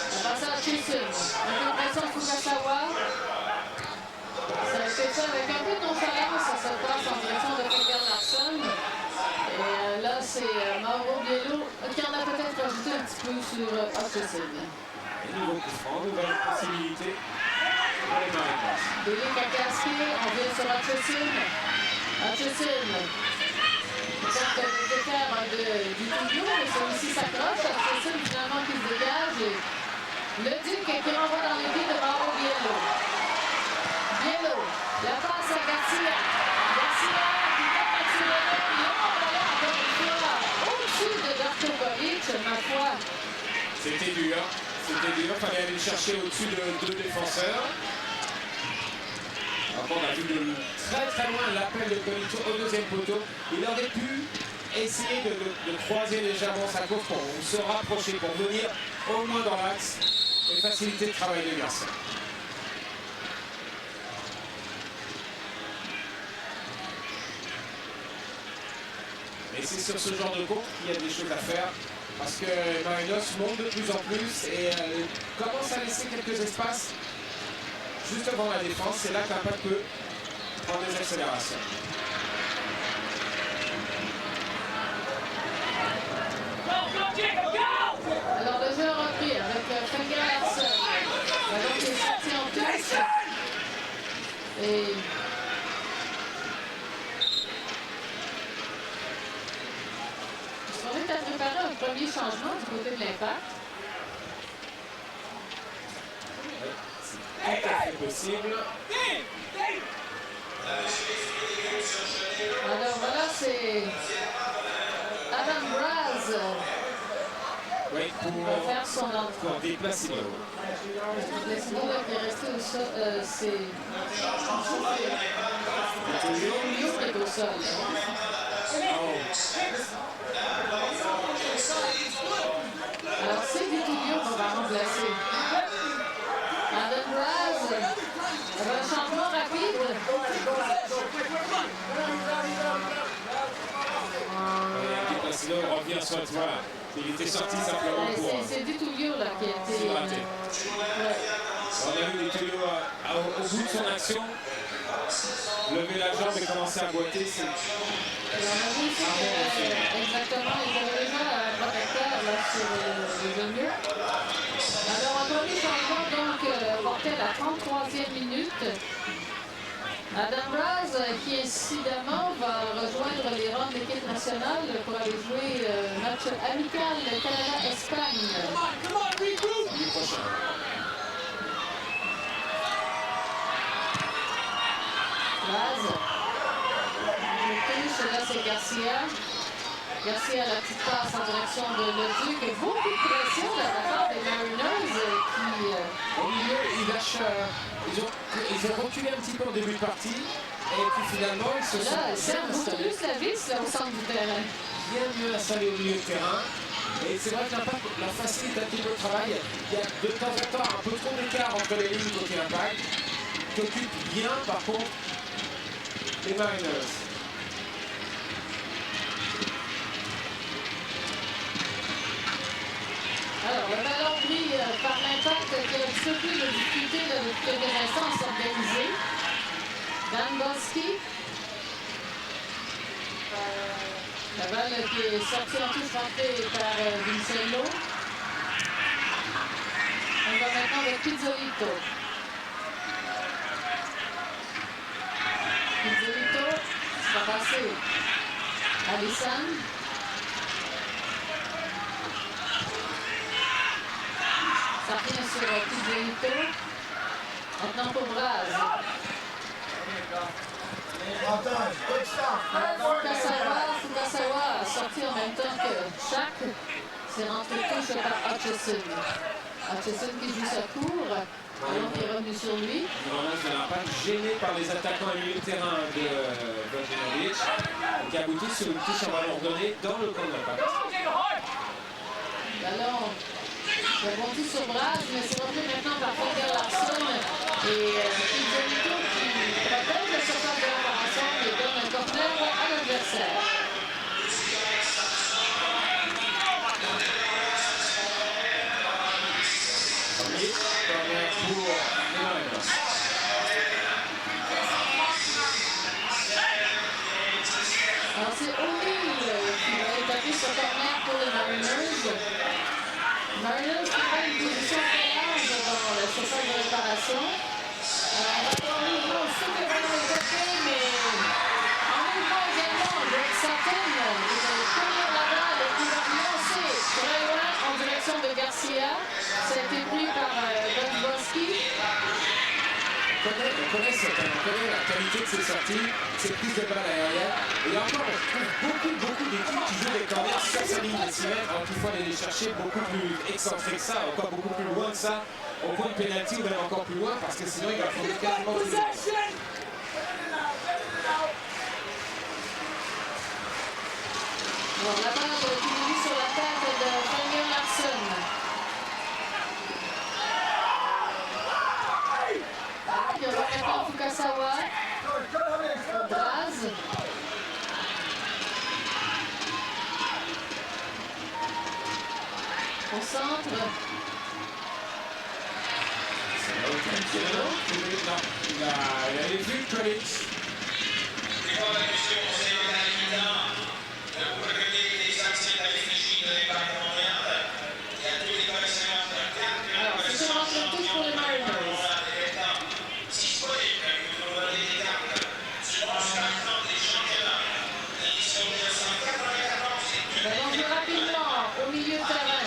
Speaker 11: On passe à Hutchison. Un peu de pression sur Fukasawa. Ça a été fait avec un peu de nonchalance à cette passe en direction de Fabien Larsen. Et là, c'est Mauro Biello qui en a peut-être ajouté un petit peu sur Hutchison.
Speaker 5: Et nouveau coup franc, nouvelle possibilité pour les Mariners.
Speaker 11: Belic à Casquet, on vient sur Hutchison. Hutchison. Tente de défaire de Di Tullio, mais celui-ci s'accroche. Hutchison finalement qui se dégage. Et le Duc qui renvoie dans les pieds de Mauro Biello. Biello, la passe à Garcia. Garcia qui va accélérer. Long ballon encore une fois au-dessus de Darko Boric, ma foi.
Speaker 5: C'était dur. C'était dur, il fallait aller le chercher au-dessus de deux défenseurs. Alors on a vu de très très loin l'appel de Colito au deuxième poteau. Il aurait pu essayer de croiser légèrement sa course pour se rapprocher, pour venir au moins dans l'axe et faciliter le travail des garçons. Et c'est sur ce genre de course qu'il y a des choses à faire. Parce que Mariners monte de plus en plus et commence à laisser quelques espaces juste devant la défense. C'est là qu'Impact peut prendre des accélérations.
Speaker 11: Alors le jeu a repris avec Fabien Larsen. Alors qui est sorti en touche. Et on est à préparer un premier changement du côté de l'Impact.
Speaker 5: Tout à fait possible.
Speaker 11: Alors voilà, c'est Adam Braz
Speaker 5: Oui,
Speaker 11: qui va faire son entrée.
Speaker 5: pour Di Placido.
Speaker 11: Placido qui est resté au sol, c'est Tullio qui est au sol. Alors c'est Di Tullio qu'on va remplacer. Adam Braz, un changement rapide.
Speaker 5: Di Placido revient sur le toit. Il était sorti simplement pour...
Speaker 11: C'est Di Tullio là qui a été...
Speaker 5: raté. On a vu Di Tullio au bout de son action lever la jambe et commencer à boiter.
Speaker 11: Et on a vu aussi que, exactement, il y avait déjà un protecteur là, sur le genou. Alors, un premier changement, donc, bon, remporté à la 33e minute. Adam Raz, qui incidemment va rejoindre les rangs de l'équipe nationale pour aller jouer match amical Canada-Espagne. Raz, là c'est Garcia. Garcia, la petite passe en direction de Leduc. Beaucoup de pression de la part des Mariners qui...
Speaker 5: Au milieu, ils ont reculé un petit peu au début de partie. Et puis finalement, ils se
Speaker 11: là, servent beaucoup plus la vis là, au centre du terrain.
Speaker 5: Bien mieux installés au milieu de terrain. Et c'est vrai que l'Impact leur facilite un petit peu le travail. Il y a de temps en temps un peu trop d'écart entre les lignes côté Impact. Qui occupe bien, par contre, les Mariners.
Speaker 11: Alors, le ballon pris par l'Impact qui a un petit peu plus de difficulté depuis quelques instants à s'organiser. Dan Bosky. La balle qui est sortie en touche frappée par Vincenzo. On va maintenant avec Pizzolito. Pizzolito va passer à Lissan. Ça revient sur Pizzolito. Maintenant pour Braz. Fukasawa a sorti en même temps que Shaq. C'est rentré touche par Hutchison. Hutchison qui joue sa cour. Ballon qui est revenu sur lui.
Speaker 5: L'Impact gêné par les attaquants et milieu de terrain de Bogdanovic, qui aboutit sur une touche en ballon ordonné dans le camp de l'Impact.
Speaker 11: Ballon rebondi sur Braz, mais c'est rentré maintenant par Fogel Larson et Pizzolito qui protège la surface de réparation et donne un corner à l'adversaire. Alors c'est O'Neill qui va établir ce corner pour les Mariners. Mariners qui prend une position payante dans la surface de réparation. Alors on va voir le mouvement sous le ballon est tapé, mais en même temps également Greg Sutton qui va courir la balle et qui va lancer très loin en direction de Garcia. Ça a été pris par Don Bosky.
Speaker 5: On connaît la qualité de ses sorties, ses prises de balles aériennes. Et encore, on trouve beaucoup d'équipes qui jouent des corners sur sa ligne de 6 mètres, alors qu'il faut aller les chercher beaucoup plus excentrés que ça, encore beaucoup plus loin que ça, au point de pénalty ou même encore plus loin, parce que sinon il va fonder quasiment tous les matchs.
Speaker 11: Bon, la balle qui est mise sur la tête de Daniel Larson. Il y aura maintenant Fukasawa. Braz. Au centre.
Speaker 5: Il a les vues, Collins.
Speaker 11: Alors, c'est une rentrée de touche pour les Mariners. Ballon joué rapidement au milieu de terrain.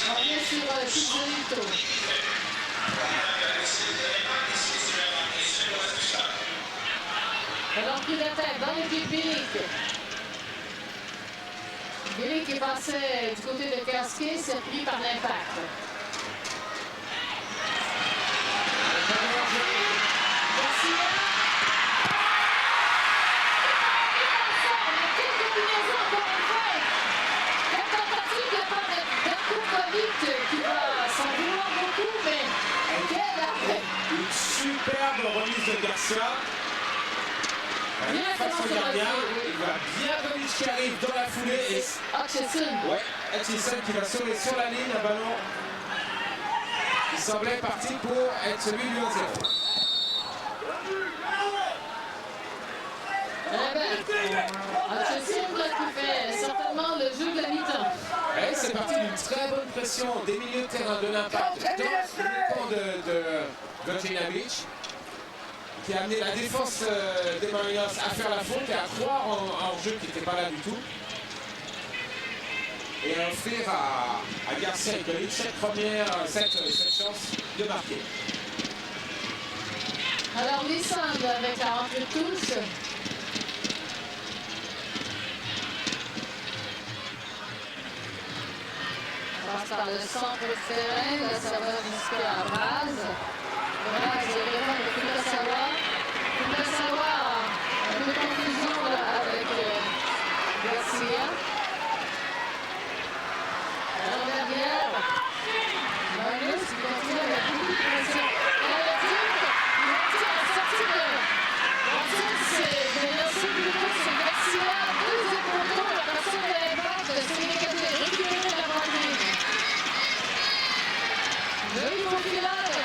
Speaker 11: On revient sur Pizzolito. Ballon pris d'attaque dans les pieds de Bilic. Bilic qui passait du côté de Casquet, c'est pris par l'Impact. Garcia. Qui va s'en vouloir beaucoup, mais quel arrêt!
Speaker 5: Une superbe remise de Garcia. Face au gardien, il va bien Bogdanovic qui arrive dans la foulée et
Speaker 11: Hutchison.
Speaker 5: Ouais, Hutchison qui va sauver sur la ligne un ballon qui semblait parti pour être celui du 1-0.
Speaker 11: Hutchison qui fait certainement le jeu de la mi-temps.
Speaker 5: Ouais, c'est parti d'une très bonne pression des milieux de terrain de l'Impact dans le camp de Virginia Beach, qui a amené la défense des Mariners à faire la faute et à croire en jeu qui n'était pas là du tout. Et à offrir à Garcia Ikovic cette chance de marquer.
Speaker 3: Alors Lissande avec la rentrée de touche. On passe par le centre de terrain, la serveur musquée à Braz. Braz répond de Kudasawa. Kudasawa, un peu de confusion là, avec Garcia. Alors derrière, Magnus qui continue avec beaucoup de pression. Et le tir à la sortie de... En fait, c'est Nelson plutôt sur Garcia, deuxième poteau, la personne de l'Impact, c'est négatif, récupérer la bandine. Joli profilade.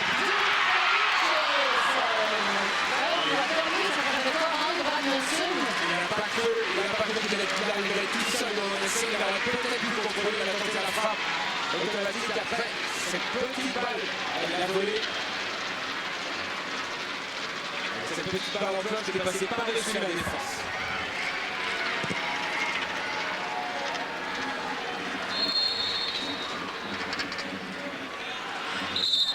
Speaker 3: Il a permis, ça fait pas rendre à Nelson.
Speaker 5: Il n'a pas que il est tout seul dans l'essai, il aurait peut-être pu contrôler la tête à la frappe automatique après cette petite balle, elle l'a volée. Cette petite balle en bloc qui est passée par-dessus la défense.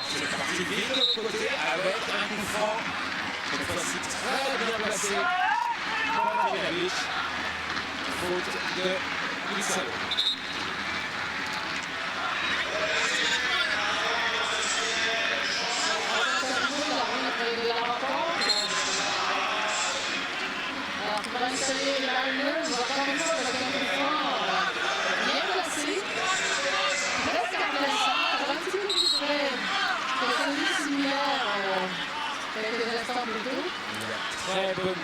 Speaker 5: C'est parti vite de l'autre côté avec un coup franc, cette fois-ci très bien placé par Milovic. Faute de Luxalo.
Speaker 3: On va essayer Mariners, on va commencer avec un coup franc bien placé, presque adversaire, un petit peu plus près que celui similaire quelques instants plus tôt.
Speaker 5: Très bonne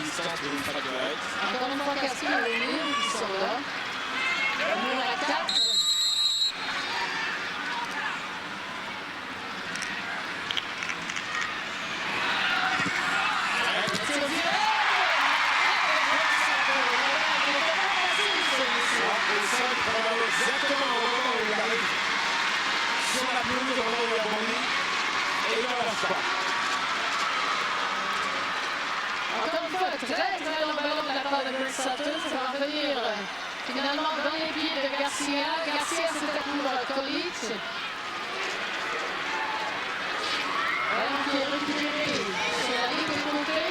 Speaker 5: distance de l'ultra direct.
Speaker 3: Encore une fois Casquet et O'Neill qui sont là. O'Neill à 4.
Speaker 5: Exactement au moment où il arrive sur la pelouse, au moment où il a bondi, et il n'en lâche pas.
Speaker 3: Encore une fois, très long ballon de la part de Greg Sutton. Ça va revenir finalement dans les pieds de Garcia. Garcia, c'était pour Kolic. Ballon qui est récupéré sur la ligne de côté.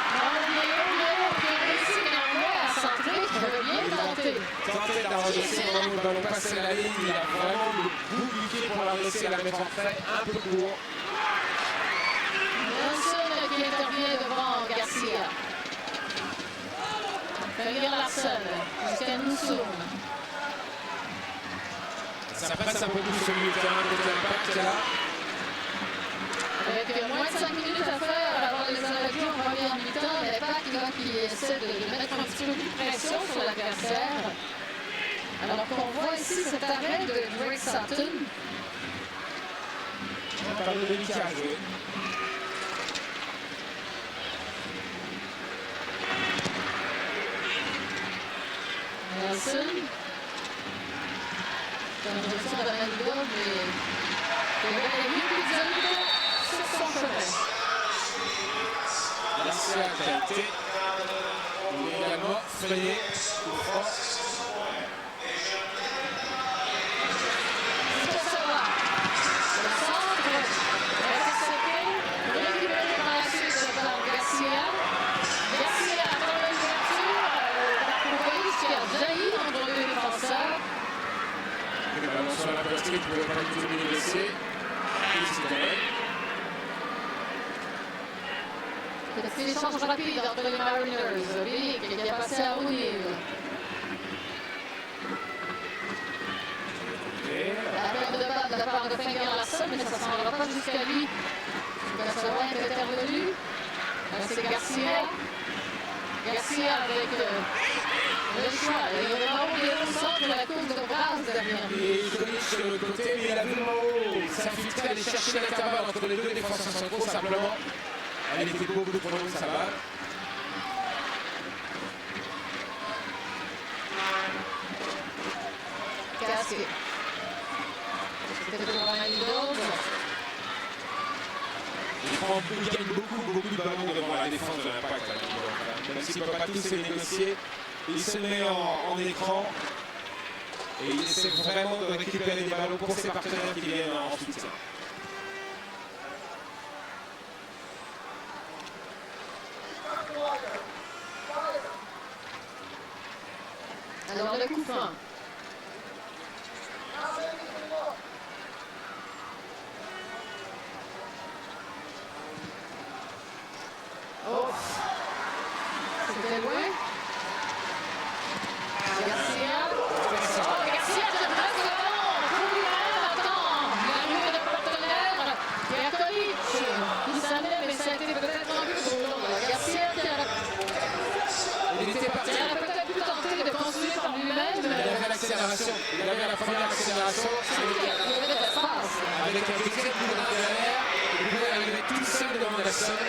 Speaker 3: Tentative de Mario qui a réussi néanmoins à centrer, qui avait bien tenté.
Speaker 5: Tenté d'enregistrer au moment où le ballon passait la ligne, il a vraiment le bout du pied pour la laisser la mettre en trait, un peu court.
Speaker 3: Nelson qui intervient devant Garcia. Félix Larsen jusqu'à Noussoum.
Speaker 5: Ça presse un peu plus sur le terrain côté Impact là.
Speaker 3: Avec moins de 5 minutes à faire avant les arrêtés en première mi-temps, l'Impact qui essaie de mettre un petit peu plus de pression sur l'adversaire. Alors qu'on voit ici cet arrêt de Greg Sutton.
Speaker 5: Un ballon délicat à jouer.
Speaker 3: Nelson. C'est une réaction de Mango, mais il y avait mieux que Zanito sur son chemin.
Speaker 5: Garcia qui a été également freiné.
Speaker 3: Kudasawa. Le centre intercepté, récupéré par la suite par Garcia. Garcia dans l'ouverture, Koukovic qui a jailli entre les deux défenseurs.
Speaker 5: Le ballon sur la poitrine, il ne pouvait pas du tout le laisser.
Speaker 3: Petit échange rapide entre les Mariners. Bilic qui a passé à O'Neill. Appel de balle de la part de Félix Larsen, mais ça ne s'en va pas jusqu'à lui. Kudasawa est intervenu. Là, c'est Garcia. Garcia avec le choix. Il y a vraiment oublié au centre de la course de Braz derrière lui.
Speaker 5: Et Ikovic sur le côté, mais il a vu le haut s'infiltrer, aller chercher l'intervalle entre les deux défenseurs centraux simplement. Elle était beaucoup trop longue sa balle.
Speaker 3: basket. C'était pour Ryan Gold.
Speaker 5: Il gagne beaucoup de ballons devant la défense de l'Impact. Même s'il ne peut pas tous les négocier, il se met en écran et il essaie vraiment de récupérer des ballons pour ses partenaires qui viennent en soutien.
Speaker 3: Alors le coup franc. Oh! C'était loin. Garcia. Oh, Garcia de 9 secondes. Pour lui-même, attends. L'arrivée de partenaire. Jakolic. Il s'en est, mais ça a été peut-être un peu trop long. Garcia qui a...
Speaker 5: Il était parti.
Speaker 3: Il aurait peut-être pu tenter de construire par lui-même.
Speaker 5: Il avait l'accélération. Il avait la première accélération.
Speaker 3: Il y avait de l'espace.
Speaker 5: Avec un deuxième coup de derrière, il pouvait arriver tout seul devant la sol.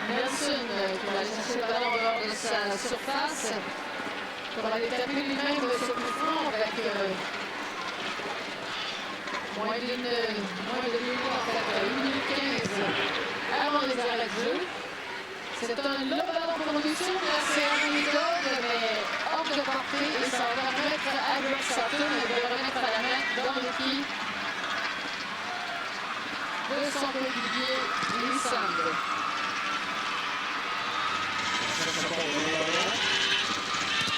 Speaker 3: Nelson qui va aller chercher le ballon en dehors de sa surface pour aller taper lui-même ce coup franc avec moins de minutes, en fait, 1 minute 15 avant les arrêts de jeu. C'est un long ballon pour lui, là c'est un Gold, mais hors de portée et ça va permettre à Greg Sutton de remettre la main dans le pied de son coéquipier, il semble.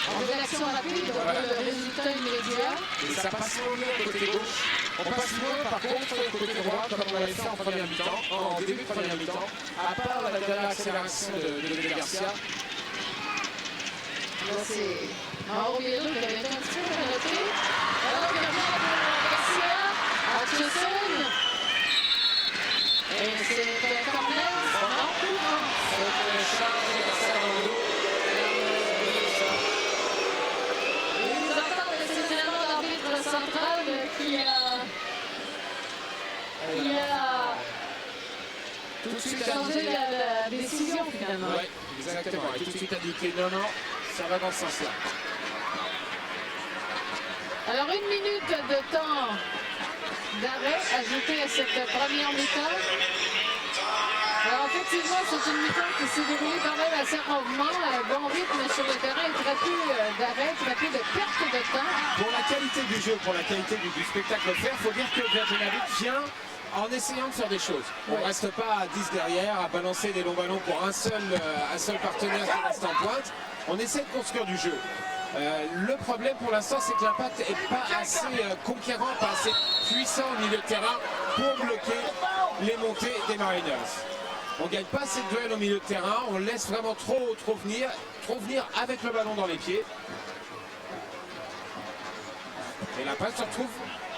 Speaker 3: On veut l'action rapide, on veut le résultat immédiat.
Speaker 5: Et ça passe moins côté gauche. On passe moins par contre côté droit comme on l'avait fait en première mi-temps, en début de première mi-temps, à part la dernière accélération de Garcia.
Speaker 3: Là c'est Mauro Biello qui avait été un petit peu menotté. Alors il revient pour Garcia, Hutchison. Et c'est un corner. Non,
Speaker 5: C'est un charge de Garcia dans le dos.
Speaker 3: nous entendons précisément l'arbitre central qui a
Speaker 5: Tout de suite
Speaker 3: changé la décision finalement.
Speaker 5: Oui, exactement. Et tout de suite indiqué non, ça va dans ce sens-là.
Speaker 3: Alors 1 minute de temps d'arrêt ajouté à cette première mi-temps. Alors effectivement, c'est une mi-temps qui s'est déroulée quand même assez rondement, bon rythme sur le terrain, très peu d'arrêt, très peu de perte de temps.
Speaker 5: Pour la qualité du jeu, pour la qualité du spectacle offert, il faut dire que Virginovic vient en essayant de faire des choses. On ne reste pas à 10 derrière, à balancer des longs ballons pour un seul partenaire qui reste en pointe. On essaie de construire du jeu. Le problème pour l'instant, c'est que l'Impact n'est pas assez conquérant, pas assez puissant au milieu de terrain pour bloquer les montées des Mariners. On ne gagne pas ces duels au milieu de terrain, on laisse vraiment trop venir avec le ballon dans les pieds. Et l'Impact se retrouve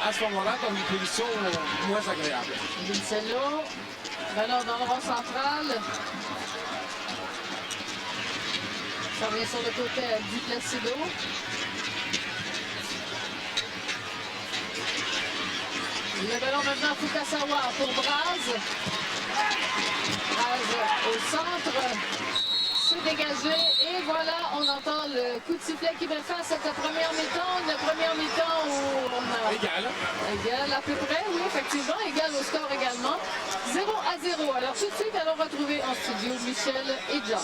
Speaker 5: à ce moment-là dans une position moins agréable.
Speaker 3: Vincello, ballon dans le rond central. Ça revient sur le côté à Di Placido. Le ballon maintenant à Fukasawa pour Braz. Braz au centre. C'est dégagé et voilà, on entend le coup de sifflet qui met fin à cette première mi-temps. Une première mi-temps où on a... Égal à peu près, oui, effectivement, égal au score également. 0-0. Alors tout de suite, allons retrouver en studio Michel et John.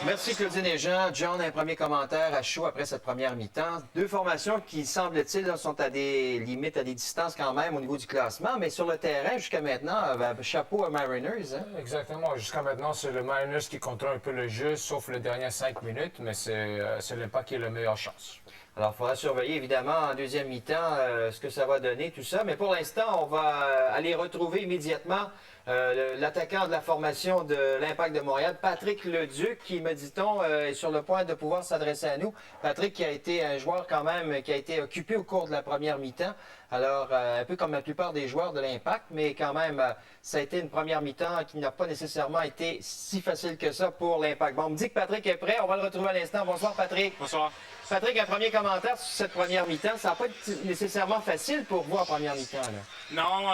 Speaker 1: Merci Claudine et Jean. John, un premier commentaire à chaud après cette première mi-temps. Deux formations qui, semble-t-il, sont à des limites, à des distances quand même au niveau du classement, mais sur le terrain, jusqu'à maintenant, chapeau à Mariners. Hein?
Speaker 2: Exactement. Jusqu'à maintenant, c'est le Mariners qui contrôle un peu le jeu, sauf les dernières 5 minutes, mais c'est l'Impact qui a la meilleure chance.
Speaker 1: Alors, il faudra surveiller, évidemment, en deuxième mi-temps, ce que ça va donner, tout ça. Mais pour l'instant, on va aller retrouver immédiatement l'attaquant de la formation de l'Impact de Montréal, Patrick Leduc, qui, me dit-on, est sur le point de pouvoir s'adresser à nous. Patrick qui a été un joueur quand même qui a été occupé au cours de la première mi-temps. Alors, un peu comme la plupart des joueurs de l'Impact, mais quand même, ça a été une première mi-temps qui n'a pas nécessairement été si facile que ça pour l'Impact. Bon, on me dit que Patrick est prêt. On va le retrouver à l'instant. Bonsoir, Patrick.
Speaker 12: Bonsoir.
Speaker 1: Patrick, un premier commentaire sur cette première mi-temps. Ça n'a pas été nécessairement facile pour vous en première mi-temps, là.
Speaker 12: Non,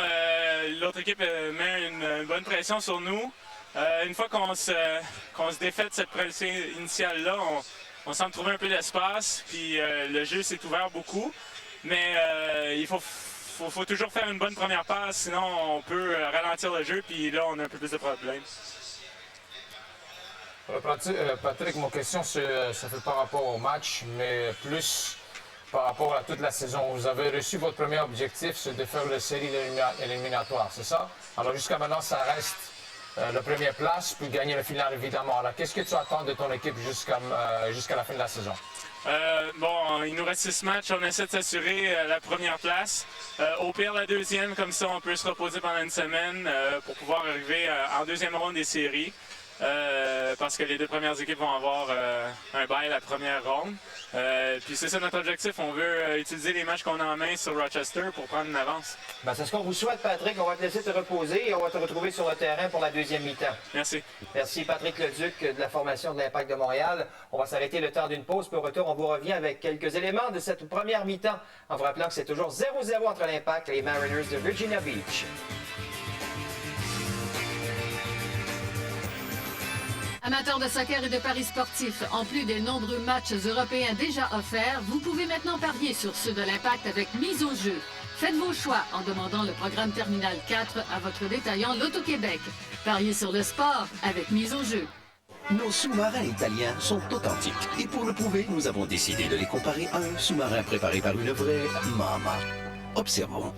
Speaker 12: l'autre équipe met une bonne pression sur nous. Une fois qu'on se défait de cette pression initiale-là, on semble trouver un peu d'espace, puis le jeu s'est ouvert beaucoup. Mais il faut toujours faire une bonne première passe, sinon on peut ralentir le jeu, puis là, on a un peu plus de problèmes.
Speaker 2: Patrick, mon question, ça fait par rapport au match, mais plus par rapport à toute la saison. Vous avez reçu votre premier objectif, c'est de faire la série éliminatoire, c'est ça? Alors jusqu'à maintenant, ça reste la première place, puis gagner le final, évidemment. Alors qu'est-ce que tu attends de ton équipe jusqu'à la fin de la saison?
Speaker 12: Bon, il nous reste 6 matchs, on essaie de s'assurer la première place. Au pire, la deuxième, comme ça, on peut se reposer pendant une semaine pour pouvoir arriver en deuxième ronde des séries. Parce que les deux premières équipes vont avoir un bail la première ronde. Puis c'est ça notre objectif, on veut utiliser les matchs qu'on a en main sur Rochester pour prendre une avance.
Speaker 1: Ben, c'est ce qu'on vous souhaite, Patrick. On va te laisser te reposer et on va te retrouver sur le terrain pour la deuxième mi-temps.
Speaker 12: Merci.
Speaker 1: Merci, Patrick Leduc de la formation de l'Impact de Montréal. On va s'arrêter le temps d'une pause, puis au retour, on vous revient avec quelques éléments de cette première mi-temps, en vous rappelant que c'est toujours 0-0 entre l'Impact et les Mariners de Virginia Beach.
Speaker 11: Amateurs de soccer et de paris sportifs, en plus des nombreux matchs européens déjà offerts, vous pouvez maintenant parier sur ceux de l'Impact avec mise au jeu. Faites vos choix en demandant le programme Terminal 4 à votre détaillant Loto-Québec. Pariez sur le sport avec mise au jeu.
Speaker 10: Nos sous-marins italiens sont authentiques. Et pour le prouver, nous avons décidé de les comparer à un sous-marin préparé par une vraie maman. Observons.